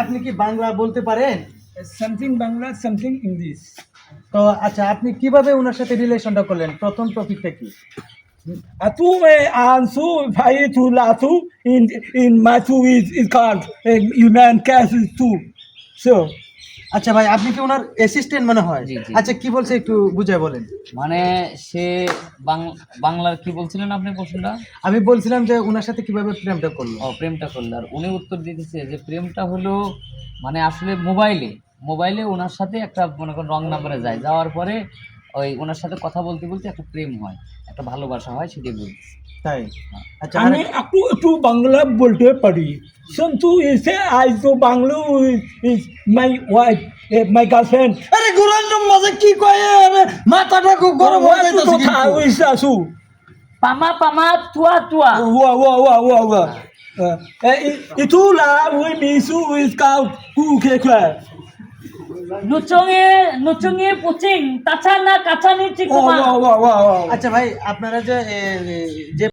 আপনি কি বাংলা বলতে পারেন? Something Bangla, something English. তো আচ্ছা, আপনি কিভাবে ওনার সাথে রিলেশনটা করলেন? প্রথম টপিকটা কি? Atu ansu bhai tu latu in matu is called human cash is two. So আচ্ছা ভাই, আপনি কি ওনার অ্যাসিস্ট্যান্ট মনে হয়? জি, জি। আচ্ছা, কি বলছে একটু বুঝায় বলেন। মানে সে বাংলার কি বলছিলেন আপনি প্রশ্নটা? আমি বলছিলাম যে ওনার সাথে কিভাবে প্রেমটা করলো। প্রেমটা করলো, আর উনি উত্তর দিতেছে যে প্রেমটা হলো মানে আসলে মোবাইলে ওনার সাথে একটা মনে করেন রং নাম্বারে যাওয়ার পরে ওই ওনার সাথে কথা বলতে বলতে একটা প্রেম হয়, একটা ভালোবাসা হয়, সেটাই বলছি। তাই? আচ্ছা, আমি একটু বাংলা বলতে পারি। সন্তু এসে আজ তো Bangla is my wife, my girlfriend. আরে গুরান্ডম মাঝে কি কয়? আরে মাথাটা খুব গরম হয়ে যাইতাছে কিন্তু। উইস আসু পামা তুয়া ওয়া ইতুলা উই মিসু ইজ কাউ কু খেখা nucungi pucing, tacana kacani ওয়া cikuma. ওয়া ওয়া আচ্ছা ভাই, আপনারা যে যে